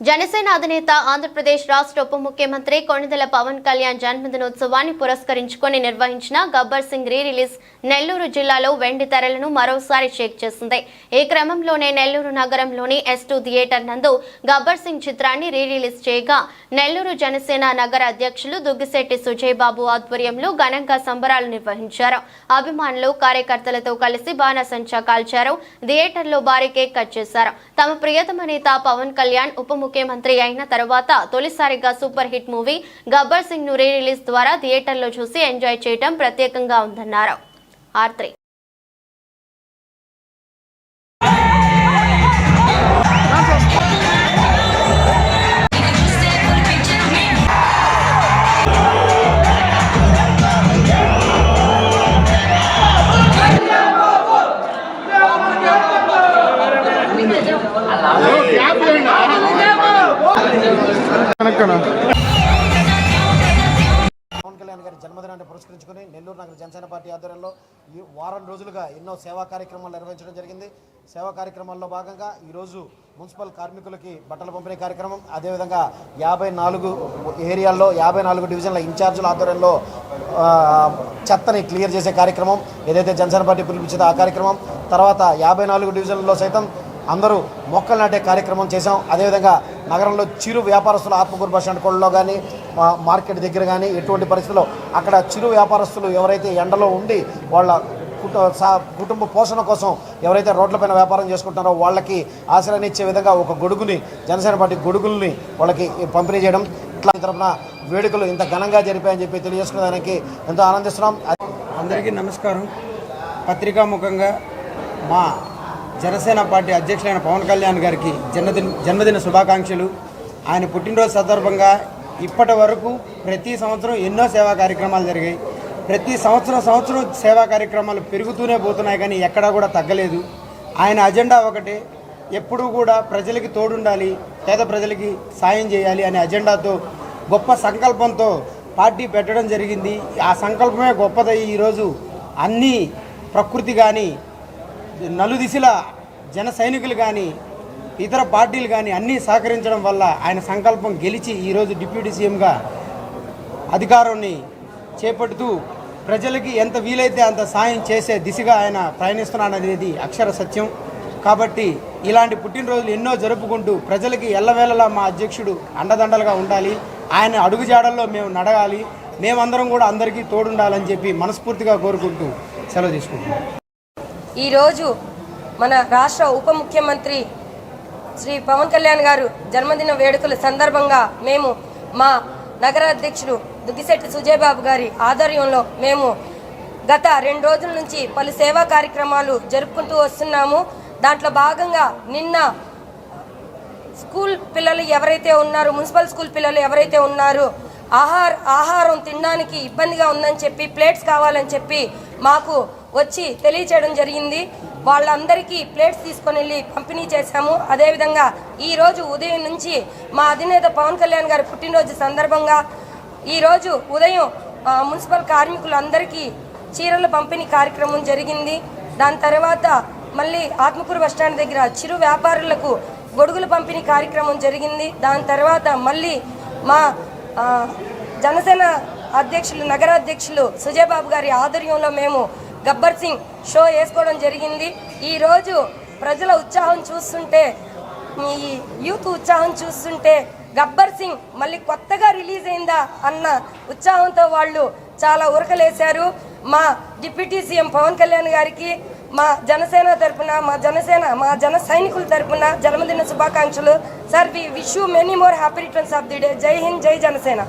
జనసేన అధినేత ఆంధ్రప్రదేశ్ రాష్ట్ర ఉప ముఖ్యమంత్రి కొణిదెల పవన్ కళ్యాణ్ జన్మదినోత్సవాన్ని పురస్కరించుకొని నిర్వహించిన గబ్బర్ సింగ్ రీ రిలీజ్ నెల్లూరు జిల్లాలో వెండి తెరలను మరోసారి షేక్ చేసింది. ఈ క్రమంలోనే నెల్లూరు నగరంలోని S2 థియేటర్ నందు గబ్బర్ సింగ్ చిత్రాన్ని రీ రిలీజ్ చేయగా నెల్లూరు జనసేన నగర అధ్యక్షులు దుగ్గిశెట్టి సుజయ్ బాబు ఆధ్వర్యంలో ఘనంగా సంబరాలు నిర్వహించారు. అభిమానులు కార్యకర్తలతో కలిసి బాణసంచా కాల్చారు. థియేటర్లో భారీ కేక్ కట్ చేశారు. తమ ప్రియతమ నేత పవన్ కళ్యాణ్ ఉప ముఖ్యమంత్రి అయిన తర్వాత తొలిసారిగా super hit movie Gabbar Singh ను రీ రిలీజ్ ద్వారా థియేటర్లో చూసి ఎంజాయ్ చేయడం ప్రత్యేకంగా ఉందన్నారు. R3 పవన్ కళ్యాణ్ గారి జన్మదినాన్ని పురస్కరించుకుని నెల్లూరు నగర జనసేన పార్టీ ఆధ్వర్యంలో ఈ వారం రోజులుగా ఎన్నో సేవా కార్యక్రమాలు నిర్వహించడం జరిగింది. సేవా కార్యక్రమాల్లో భాగంగా ఈరోజు మున్సిపల్ కార్మికులకి బట్టల పంపిణీ కార్యక్రమం, అదేవిధంగా 54 ఏరియాల్లో 54 డివిజన్ల ఇన్ఛార్జీల ఆధ్వర్యంలో చెత్తని క్లియర్ చేసే కార్యక్రమం ఏదైతే జనసేన పార్టీ పిలిపించిందో ఆ కార్యక్రమం, తర్వాత 54 డివిజన్లలో సైతం అందరూ మొక్కలు నాటే కార్యక్రమం చేశాం. అదేవిధంగా నగరంలో చిరు వ్యాపారస్తులు ఆత్మకూరు బస్ స్టాండ్ కోళ్ళలో కానీ మార్కెట్ దగ్గర కానీ ఎటువంటి పరిస్థితుల్లో అక్కడ చిరు వ్యాపారస్తులు ఎవరైతే ఎండలో ఉండి వాళ్ళ కుటుంబ పోషణ కోసం ఎవరైతే రోడ్లపైన వ్యాపారం చేసుకుంటున్నారో వాళ్ళకి ఆశ్రయాన్ని ఇచ్చే విధంగా ఒక గొడుగుని జనసేన పార్టీ గొడుగుల్ని వాళ్ళకి పంపిణీ చేయడం, ఇట్లా తరఫున వేడుకలు ఇంత ఘనంగా జరిపాయని చెప్పి తెలియజేసుకోవడానికి ఎంతో ఆనందిస్తున్నాం. అందరికీ నమస్కారం. పత్రికాముఖంగా మా జనసేన పార్టీ అధ్యక్షులైన పవన్ కళ్యాణ్ గారికి జన్మదిన శుభాకాంక్షలు. ఆయన పుట్టినరోజు సందర్భంగా ఇప్పటి వరకు ప్రతి సంవత్సరం ఎన్నో సేవా కార్యక్రమాలు జరిగాయి. ప్రతి సంవత్సరం సేవా కార్యక్రమాలు పెరుగుతూనే పోతున్నాయి, కానీ ఎక్కడా కూడా తగ్గలేదు. ఆయన అజెండా ఒకటే, ఎప్పుడూ కూడా ప్రజలకి తోడుండాలి, పేద ప్రజలకి సాయం చేయాలి అనే అజెండాతో గొప్ప సంకల్పంతో పార్టీ పెట్టడం జరిగింది. ఆ సంకల్పమే గొప్పదై ఈరోజు అన్ని ప్రకృతి కానీ నలుదిశల జన సైనికులు కానీ ఇతర పార్టీలు కానీ అన్నీ సహకరించడం వల్ల ఆయన సంకల్పం గెలిచి ఈరోజు డిప్యూటీ సీఎంగా అధికారాన్ని చేపడుతూ ప్రజలకి ఎంత వీలైతే అంత సాయం చేసే దిశగా ఆయన ప్రయాణిస్తున్నాడనేది అక్షర సత్యం. కాబట్టి ఇలాంటి పుట్టినరోజులు ఎన్నో జరుపుకుంటూ ప్రజలకి ఎల్లవేళలా మా అధ్యక్షుడు అండదండలుగా ఉండాలి, ఆయన అడుగుజాడల్లో మేము నడగాలి, మేమందరం కూడా అందరికీ తోడుండాలని చెప్పి మనస్ఫూర్తిగా కోరుకుంటూ సెలవు తీసుకుంటున్నాం. ఈరోజు మన రాష్ట్ర ఉప ముఖ్యమంత్రి శ్రీ పవన్ కళ్యాణ్ గారు జన్మదిన వేడుకల సందర్భంగా మేము మా నగర అధ్యక్షుడు దుగ్గిశెట్టి సుజయ్ బాబు గారి ఆధ్వర్యంలో మేము గత 2 రోజుల నుంచి పలు సేవా కార్యక్రమాలు జరుపుకుంటూ వస్తున్నాము. దాంట్లో భాగంగా నిన్న స్కూల్ పిల్లలు ఎవరైతే ఉన్నారో, మున్సిపల్ స్కూల్ పిల్లలు ఎవరైతే ఉన్నారో ఆహారం తినడానికి ఇబ్బందిగా ఉందని చెప్పి ప్లేట్స్ కావాలని చెప్పి మాకు వచ్చి తెలియచేయడం జరిగింది. వాళ్ళందరికీ ప్లేట్స్ తీసుకొని వెళ్ళి పంపిణీ చేశాము. అదేవిధంగా ఈరోజు ఉదయం నుంచి మా అధినేత పవన్ కళ్యాణ్ గారి పుట్టినరోజు సందర్భంగా ఈరోజు ఉదయం మున్సిపల్ కార్మికులందరికీ చీరల పంపిణీ కార్యక్రమం జరిగింది. దాని తర్వాత మళ్ళీ ఆత్మకూరు బస్టాండ్ దగ్గర చిరు వ్యాపారులకు గొడుగుల పంపిణీ కార్యక్రమం జరిగింది. దాని తర్వాత మళ్ళీ మా జనసేన అధ్యక్షులు నగర అధ్యక్షులు సుజయ్ బాబు గారి ఆధ్వర్యంలో మేము గబ్బర్ సింగ్ షో వేసుకోవడం జరిగింది. ఈరోజు ప్రజల ఉత్సాహం చూస్తుంటే, ఈ యూత్ ఉత్సాహం చూస్తుంటే గబ్బర్ సింగ్ మళ్ళీ కొత్తగా రిలీజ్ అయిందా అన్న ఉత్సాహంతో వాళ్ళు చాలా ఉరకలేశారు. మా డిప్యూటీ సీఎం పవన్ కళ్యాణ్ గారికి మా జనసేన తరఫున మా జన సైనికుల తరఫున జన్మదిన శుభాకాంక్షలు. Sir, we wish you many more happy returns of the day. జై హింద్, జై జనసేన.